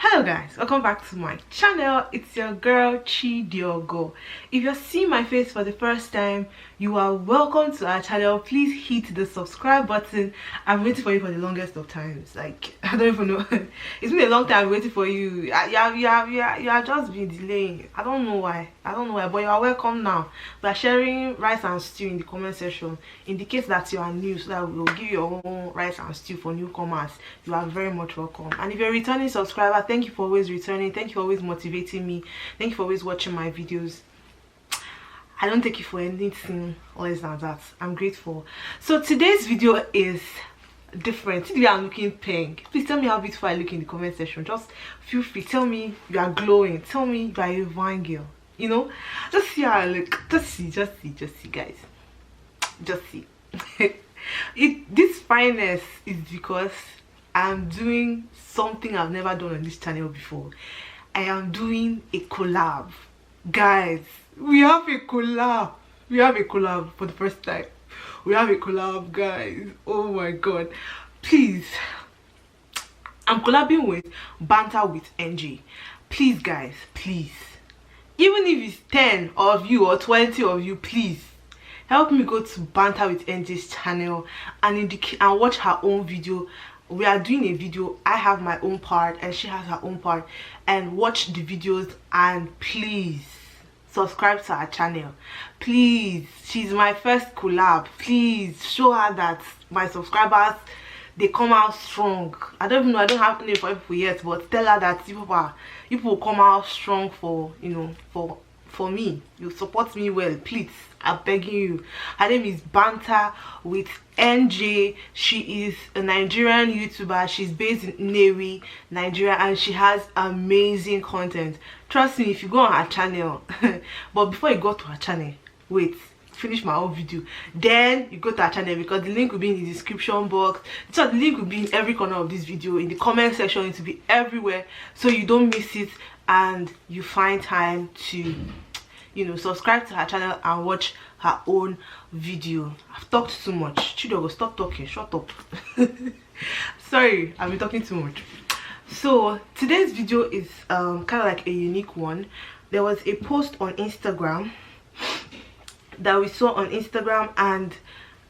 Hello guys, welcome back to my channel. It's your girl Chidiogo. If you're seeing my face for the first time, you are welcome to our channel. Please hit the subscribe button. I've waited for you for the longest of times. Like, I don't even know. It's been a long time waiting for you. You are just been delaying. I don't know why, but you are welcome now. We are sharing rice and stew in the comment section. In the case that you are new, so that we will give you your own rice and stew for newcomers. You are very much welcome. And if you're a returning subscriber, thank you for always returning. Thank you for always motivating me. Thank you for always watching my videos. I don't take it for anything less than that. I'm grateful. So today's video is different. Today I'm looking pink. Please tell me how beautiful I look in the comment section. Just feel free. Tell me you are glowing. Tell me you are a fine girl. You know, just see how I look. Just see, guys. Just see. This fineness is because I'm doing something I've never done on this channel before. I am doing a collab. Guys, we have a collab. We have a collab for the first time. We have a collab, guys. Oh my god. Please, I'm collabing with Banter with NG. Please guys, please. Even if it's 10 of you or 20 of you, please help me go to Banter with NG's channel and watch her own video. We are doing a video. I have my own part and she has her own part, and watch the videos and please subscribe to her channel. Please, she's my first collab. Please show her that my subscribers, they come out strong. I don't even know, I don't have to name for people yet, but tell her that people come out strong for, you know, for me. You support me well, please. I'm begging you. Her name is Banter with NJ. She is a Nigerian YouTuber. She's based in Nnewi, Nigeria, and she has amazing content. Trust me, if you go on her channel, but before you go to her channel, wait, finish my own video, then you go to her channel, because the link will be in the description box. So the link will be in every corner of this video, in the comment section. It will be everywhere, so you don't miss it and you find time to, you know, subscribe to her channel and watch her own video. I've talked too much. Chidiogo, stop talking. Shut up. Sorry, I've been talking too much. So today's video is kind of like a unique one. There was a post on Instagram that we saw on Instagram, and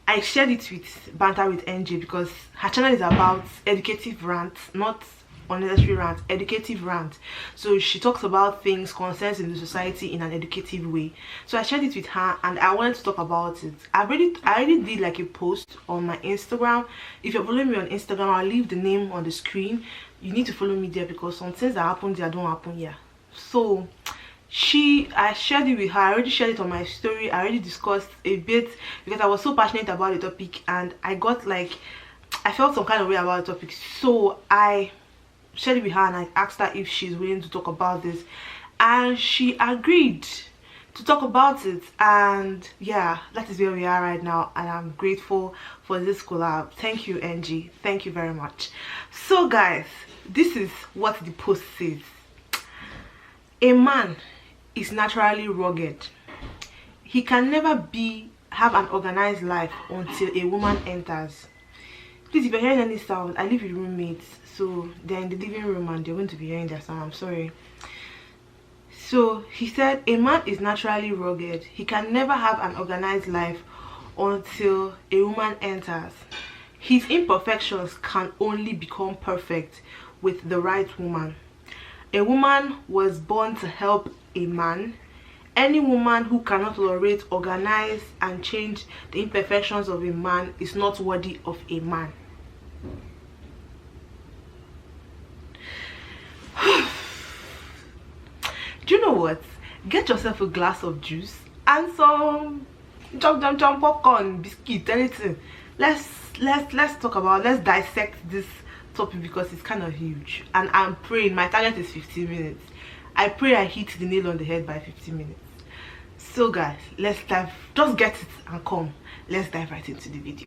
I shared it with Banter with NJ because her channel is about educative rants, not unnecessary rant, educative rant. So she talks about things, concerns in the society in an educative way. So I shared it with her and I wanted to talk about it. I already did like a post on my Instagram. If you're following me on Instagram, I'll leave the name on the screen. You need to follow me there because some things that happen there don't happen here. So I shared it with her. I already shared it on my story. I already discussed a bit because I was so passionate about the topic, and I felt some kind of way about the topic. So I shared it with her and I asked her if she's willing to talk about this, and she agreed to talk about it. And yeah, that is where we are right now, and I'm grateful for this collab. Thank you, NG. Thank you very much. So guys, this is what the post says. A man is naturally rugged. He can never have an organized life until a woman enters. Please, if you're hearing any sound, I live with roommates, so they're in the living room and they're going to be hearing their sound. I'm sorry. So he said, a man is naturally rugged. He can never have an organized life until a woman enters. His imperfections can only become perfect with the right woman. A woman was born to help a man. Any woman who cannot tolerate, organize, and change the imperfections of a man is not worthy of a man. Do you know what? Get yourself a glass of juice and some jump popcorn, biscuit, anything. Let's dissect this topic because it's kind of huge, and I'm praying my target is 15 minutes. I pray I hit the nail on the head by 15 minutes. So guys, let's dive, just get it and come, let's dive right into the video.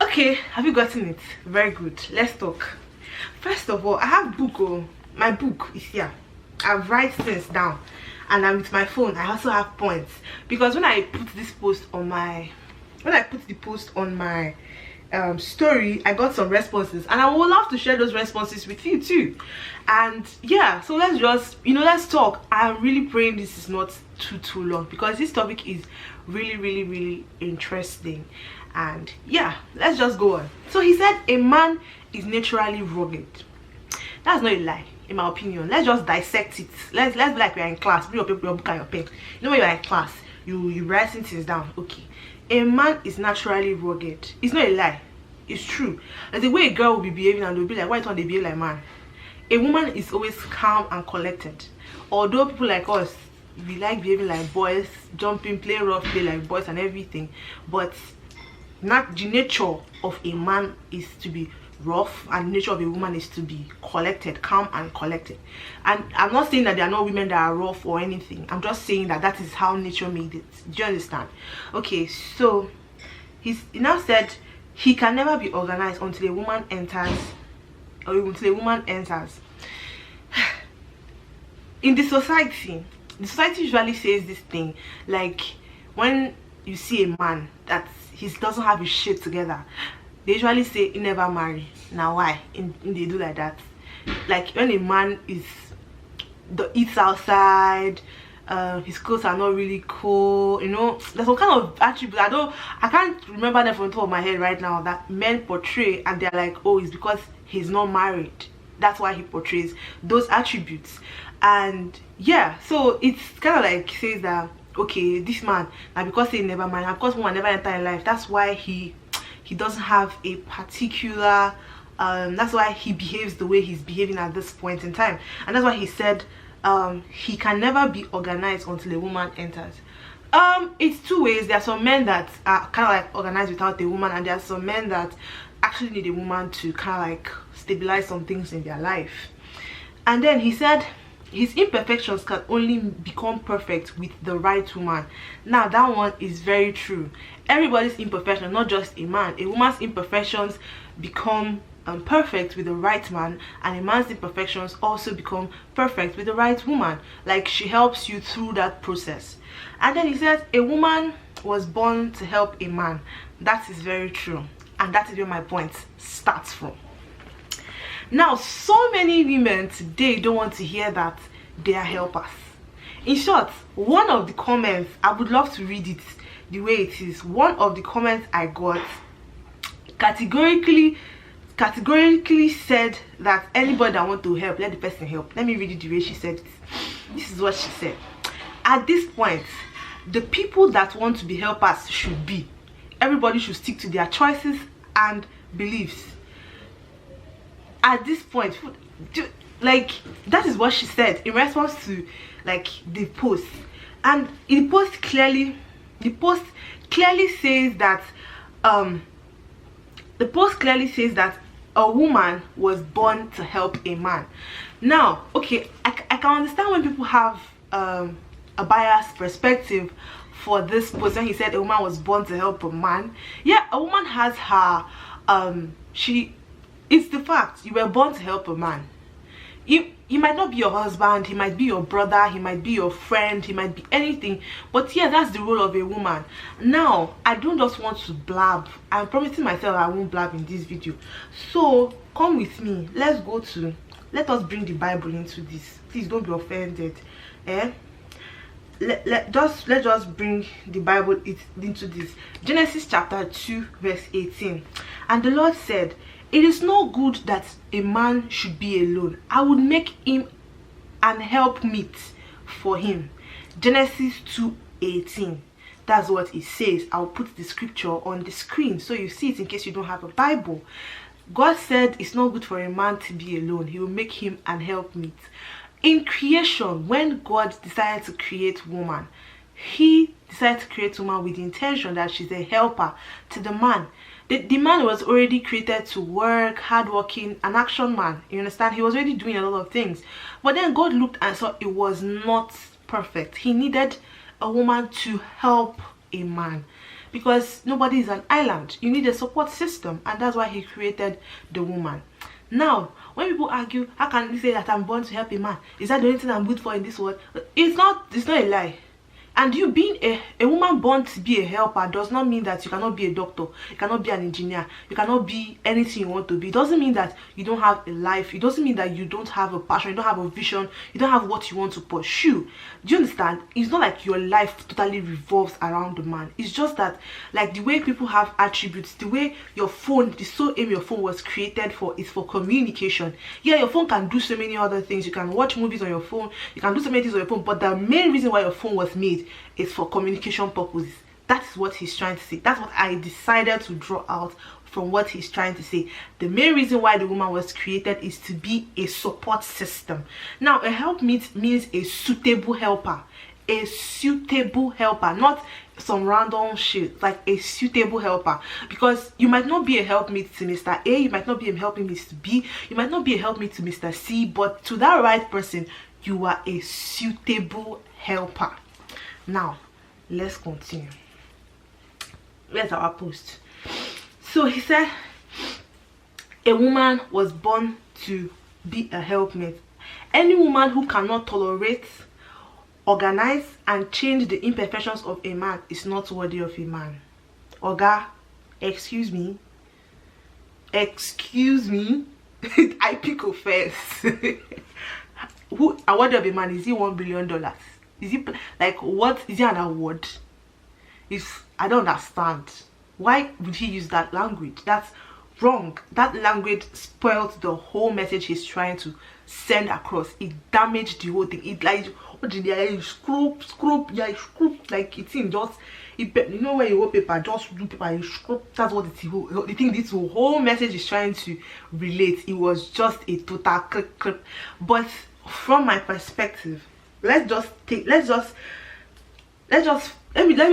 Okay, have you gotten it? Very good. Let's talk. First of all, I have book. My book is here. I write things down, and I'm with my phone. I also have points because when I put this post on my story, I got some responses, and I would love to share those responses with you too. And yeah, so let's just, let's talk. I'm really praying this is not too long, because this topic is really interesting. And yeah, let's just go on. So he said a man is naturally rugged. That's not a lie, in my opinion. Let's just dissect it. Let's be like we're in class. Bring your paper, your book, and your pen. When you're in class, you writing things down. Okay, a man is naturally rugged. It's not a lie, it's true. Like the way a girl will be behaving, and they'll be like, why don't they behave like man? A woman is always calm and collected. Although people like us, we like behaving like boys, jumping, play rough, play like boys and everything, but not the nature of a man is to be rough, and the nature of a woman is to be collected, calm and collected. And I'm not saying that there are no women that are rough or anything. I'm just saying that that is how nature made it. Do you understand? Okay, so he now said he can never be organized until a woman enters, or until a woman enters. In the society usually says this thing, like when you see a man that he doesn't have his shit together, they usually say he never marry. Now why they do like that? Like when a man eats outside, his clothes are not really cool, there's some kind of attributes I can't remember them from the top of my head right now that men portray, and they're like, oh, it's because he's not married, that's why he portrays those attributes. And yeah, so it's kind of like says that, okay, this man, now because he never married, of course woman never enter in life, that's why he doesn't have a particular that's why he behaves the way he's behaving at this point in time. And that's why he said he can never be organized until a woman enters. It's two ways. There are some men that are kind of like organized without a woman, and there are some men that actually need a woman to kind of like stabilize some things in their life. And then he said his imperfections can only become perfect with the right woman. Now that one is very true. Everybody's imperfection, not just a man. A woman's imperfections become perfect with the right man, and a man's imperfections also become perfect with the right woman. Like she helps you through that process. And then he says a woman was born to help a man. That is very true, and that is where my point starts from. Now, so many women today don't want to hear that they are helpers. In short, one of the comments, I would love to read it the way it is. One of the comments I got categorically said that anybody that want to help, let the person help. Let me read it the way she said it. This is what she said. At this point, the people that want to be helpers should be. Everybody should stick to their choices and beliefs. At this point, like, that is what she said in response to like the post. And the post clearly says that a woman was born to help a man. Now, okay, I can understand when people have a biased perspective for this post when he said a woman was born to help a man. Yeah, a woman has her it's the fact, you were born to help a man. He might not be your husband, he might be your brother, he might be your friend, he might be anything, but yeah, that's the role of a woman. Now, I don't just want to blab. I'm promising myself I won't blab in this video. So come with me, let us bring the Bible into this. Please don't be offended. Let's just bring the Bible into this. Genesis chapter 2 verse 18. And the Lord said, it is not good that a man should be alone. I would make him an helpmeet for him. Genesis 2:18. That's what it says. I'll put the scripture on the screen so you see it in case you don't have a Bible. God said it's not good for a man to be alone. He will make him an helpmeet. In creation, when God decided to create woman, he decided to create woman with the intention that she's a helper to the man. The man was already created to work, hardworking, an action man. You understand? He was already doing a lot of things. But then God looked and saw it was not perfect. He needed a woman to help a man. Because nobody is an island. You need a support system. And that's why he created the woman. Now, when people argue, how can you say that I'm born to help a man? Is that the only thing I'm good for in this world? It's not a lie. And you being a woman born to be a helper does not mean that you cannot be a doctor, you cannot be an engineer, you cannot be anything you want to be. It doesn't mean that you don't have a life. It doesn't mean that you don't have a passion, you don't have a vision, you don't have what you want to pursue. Do you understand? It's not like your life totally revolves around the man. It's just that, like, the way people have attributes, the way your phone, the sole aim your phone was created for is for communication. Yeah, your phone can do so many other things. You can watch movies on your phone, you can do so many things on your phone, but the main reason why your phone was made is for communication purposes. That's what he's trying to say. That's what I decided to draw out from what he's trying to say. The main reason why the woman was created is to be a support system. Now, a helpmeet means a suitable helper. A suitable helper, not some random shit, like a suitable helper. Because you might not be a helpmeet to Mr. A, you might not be a helpmeet to B, you might not be a helpmeet to Mr. C, but to that right person, you are a suitable helper. Now, let's continue. Where's our post? So he said, a woman was born to be a helpmate. Any woman who cannot tolerate, organize, and change the imperfections of a man is not worthy of a man. Oga, excuse me. Excuse me. I pick offense. Who award of a man? Is he $1 billion? Is it like, what is it, an award? If I don't understand, why would he use that language? That's wrong. That language spoiled the whole message he's trying to send across. It damaged the whole thing. It like, what did you scroop, like it's in just it, you know, when you hold paper, just do paper and scroop. That's what the thing, this whole message is trying to relate. It was just a total clip. But from my perspective, let me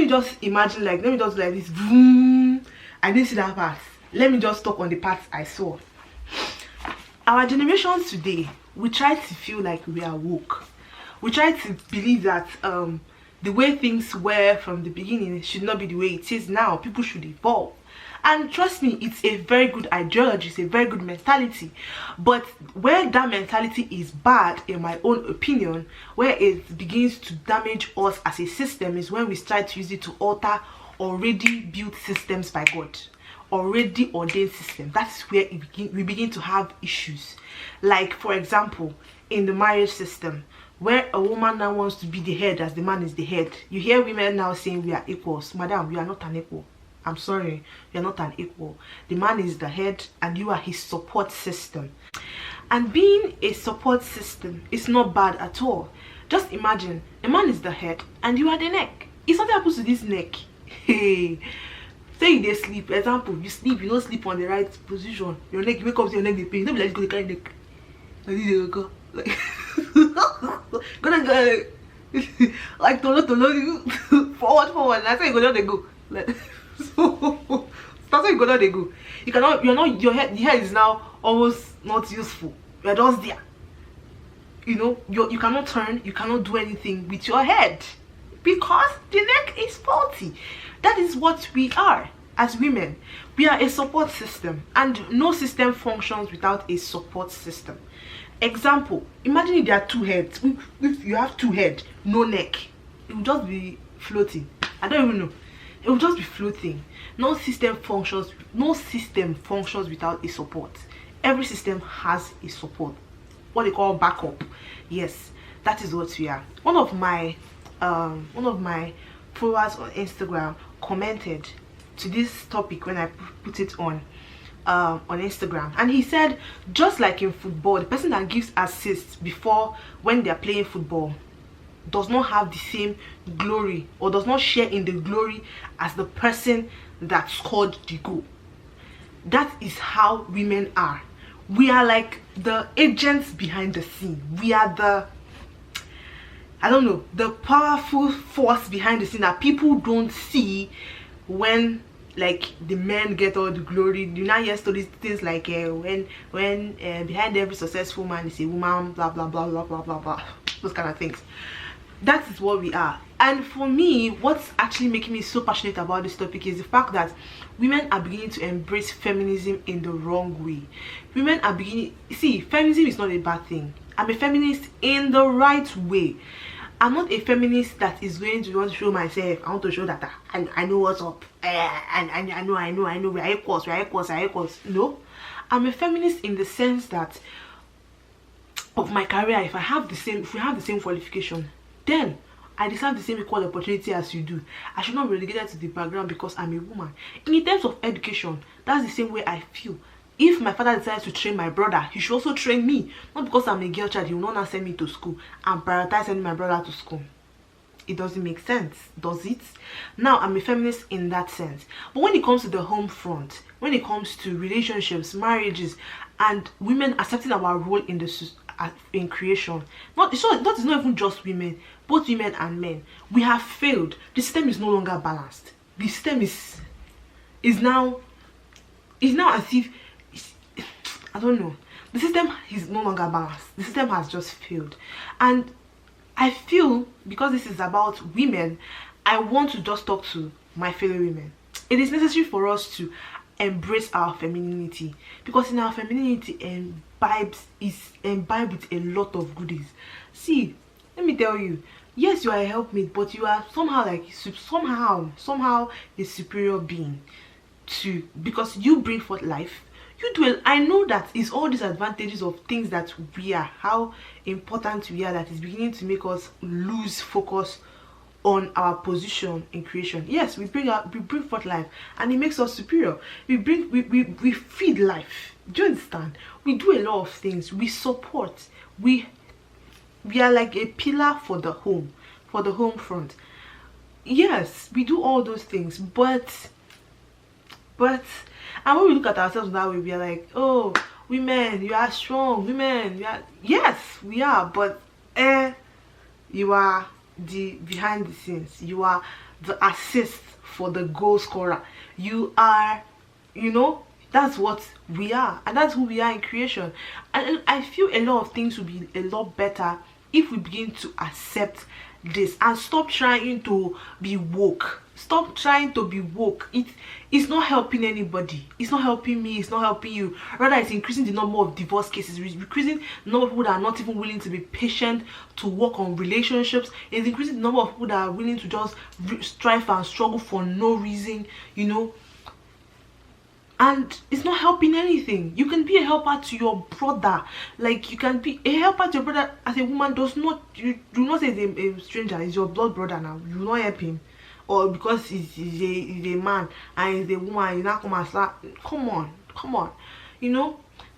just imagine, like, let me just like this. Boom. I didn't see that part. Let me just talk on the parts I saw. Our generations today, we try to feel like we are woke. We try to believe that the way things were from the beginning should not be the way it is now. People should evolve. And trust me, it's a very good ideology, it's a very good mentality. But where that mentality is bad, in my own opinion, where it begins to damage us as a system, is when we start to use it to alter already built systems by God. Already ordained system. That's where we begin to have issues. Like, for example, in the marriage system, where a woman now wants to be the head as the man is the head. You hear women now saying we are equals. Madam, you are not an equal. I'm sorry, you're not an equal. The man is the head and you are his support system. And being a support system is not bad at all. Just imagine, a man is the head and you are the neck. If something happens to this neck, hey, say you dey sleep, example, you sleep, you don't sleep on the right position, your neck, you wake up to your neck, they pain. Don't be like, go the kind neck. Like, gonna go like to forward. That's how you go down, they go. Like, so that's how you go down, they go. You cannot, you're not, your head, the head is now almost not useful. You're just there. You know, you cannot turn, you cannot do anything with your head because the neck is faulty. That is what we are as women. We are a support system, and no system functions without a support system. Example, imagine if there are two heads. If you have two heads, no neck, it will just be floating. I don't even know. It will just be floating. No system functions without a support. Every system has a support, what they call backup. Yes, that is what we are. One of my followers on Instagram commented to this topic when I put it on Instagram, and he said, just like in football, the person that gives assists before when they are playing football does not have the same glory or does not share in the glory as the person that scored the goal. That is how women are. We are like the agents behind the scene. We are the, I don't know, the powerful force behind the scene that people don't see when, like, the men get all the glory. You now hear stories, things like when behind every successful man is a woman, blah blah blah blah blah blah blah, those kind of things. That is what we are. And for me, what's actually making me so passionate about this topic is the fact that women are beginning to embrace feminism in the wrong way. Women are beginning, see, feminism is not a bad thing. I'm a feminist in the right way. I'm not a feminist that is going to want to show myself. I want to show that I know what's up, and I know we are equals, No, I'm a feminist in the sense that of my career. If we have the same qualification, then I deserve the same equal opportunity as you do. I should not be relegated to the background because I'm a woman. In terms of education, that's the same way I feel. If my father decides to train my brother, he should also train me. Not because I'm a girl child, he will not send me to school and prioritize sending my brother to school. It doesn't make sense, does it? Now, I'm a feminist in that sense. But when it comes to the home front, when it comes to relationships, marriages, and women accepting our role in the in creation, it's not even just women, both women and men, we have failed. The system is no longer balanced. The system is now as if, I don't know, the system is no longer balanced. The system has just failed. And I feel, because this is about women, I want to just talk to my fellow women. It is necessary for us to embrace our femininity, because in our femininity imbibed with a lot of goodies. See, let me tell you, yes, you are a helpmate, but you are somehow a superior being because you bring forth life. You do it. I know that it's all these advantages of things that we are, how important we are, that is beginning to make us lose focus on our position in creation. Yes, we bring forth life, and it makes us superior. We feed life. Do you understand? We do a lot of things. We support. We are like a pillar for the home front. Yes, we do all those things, but and when we look at ourselves that way, we are like, oh, women, you are strong. Women, yes, we are, but you are the behind the scenes. You are the assist for the goal scorer. You are, that's what we are, and that's who we are in creation. And I feel a lot of things will be a lot better if we begin to accept this and stop trying to be woke. Stop trying to be woke. It's not helping anybody. It's not helping me. It's not helping you. Rather, it's increasing the number of divorce cases. It's increasing the number of people that are not even willing to be patient to work on relationships. It's increasing the number of people that are willing to just strive and struggle for no reason, And it's not helping anything. You can be a helper to your brother. Like, you can be a helper to your brother as a woman. You do not say it's a stranger. It's your blood brother now. You will not help him. Or because he's a man and he's a woman, you not come and slap. Come on.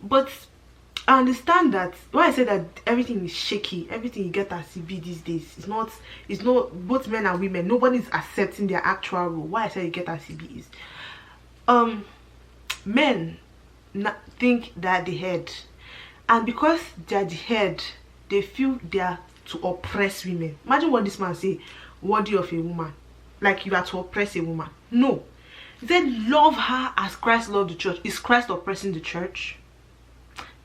But I understand that why I say that everything is shaky, everything you get at CB these days, it's not both men and women, nobody's accepting their actual role. Why I say you get at CB is men think they're the head, and because they're the head, they feel they are to oppress women. Imagine what this man say, worthy of a woman, like you are to oppress a woman. No, he said love her as Christ loved the church. Is Christ oppressing the church?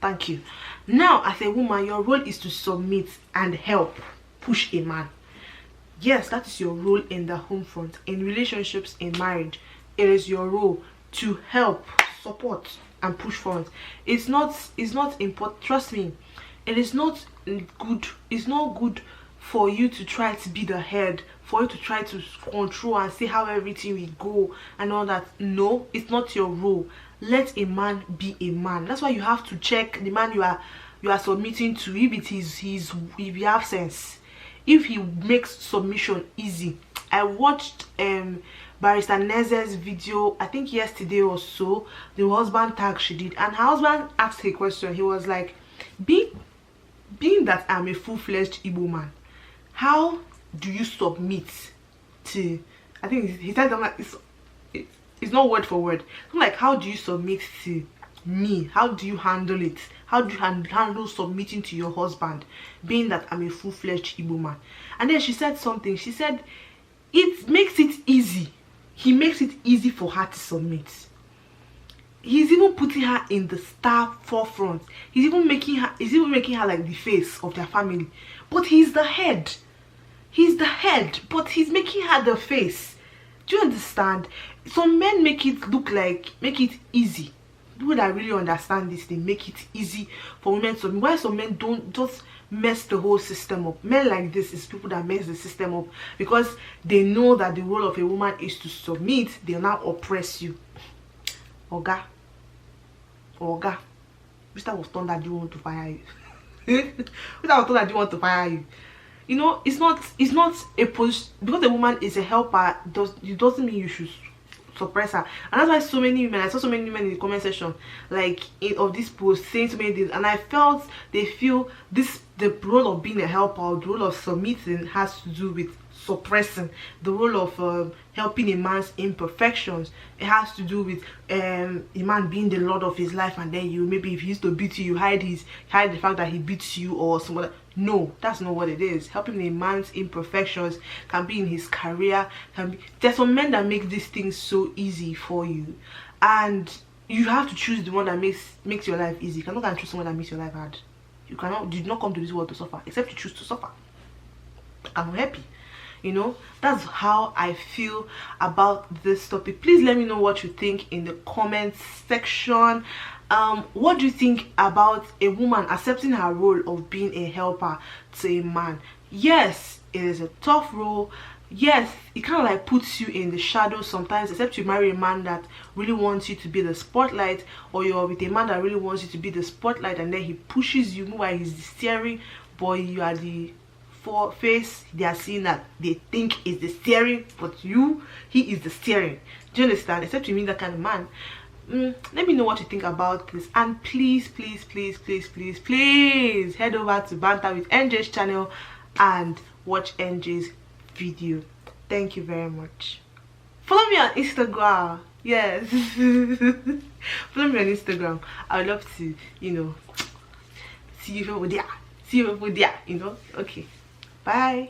Thank you. Now, as a woman, your role is to submit and help push a man. Yes, that is your role in the home front, in relationships, in marriage. It is your role to help, support, and push forward. It's not important. Trust me, it is not good. It's not good for you to try to be the head, for you to try to control and see how everything will go and all that. No, it's not your role. Let a man be a man. That's why you have to check the man you are submitting to, if he have sense, if he makes submission easy. I watched Barrister Neze's video, I think yesterday or so, the husband tag she did, and her husband asked a question. He was like, being that I'm a full-fledged Igbo man, how do you submit to, I think he said, I'm like, it's not word for word. I'm like, how do you submit to me? How do you handle it? How do you handle submitting to your husband, being that I'm a full-fledged Igbo man? And then she said something. She said, it makes it easy. He makes it easy for her to submit. He's even putting her in the star forefront. He's even making her like the face of their family. But he's the head. He's the head, but he's making her the face. Do you understand? Some men make it easy people that really understand this, they make it easy for women to, why some men don't just mess the whole system up. Men like this is people that mess the system up because they know that the role of a woman is to submit. They'll now oppress you. Oga, Mr. was told that you want to fire you. Mr. was told that you want to fire you. You know, it's not a position. Because a woman is a helper, it doesn't mean you should suppress her. And that's why so many women, I saw so many women in the comment section like of this post saying so many things, and I felt they feel this, the role of being a helper or the role of submitting has to do with suppressing. The role of helping a man's imperfections, it has to do with a man being the lord of his life, and then you, maybe if he used to beat you, you hide the fact that he beats you or something. No, that's not what it is. Helping a man's imperfections can be in his career, can be, there's some men that make these things so easy for you, and you have to choose the one that makes your life easy. You cannot choose someone that makes your life hard. You did not come to this world to suffer, except you choose to suffer. I'm happy. You know, that's how I feel about this topic. Please let me know what you think in the comments section. What do you think about a woman accepting her role of being a helper to a man? Yes, it is a tough role. Yes, it kind of like puts you in the shadows sometimes, except you marry a man that really wants you to be the spotlight, or you're with a man that really wants you to be the spotlight, and then he pushes you. Meanwhile, he's the steering boy, you are the face. They are seeing that they think is the steering, but he is the steering. Do you understand? Except you mean that kind of man. Let me know what you think about this, and please head over to Banter with NJ's channel and watch NJ's video. Thank you very much. Follow me on Instagram. Yes. Follow me on Instagram. I would love to, you know, see you over there, you know. Okay, bye.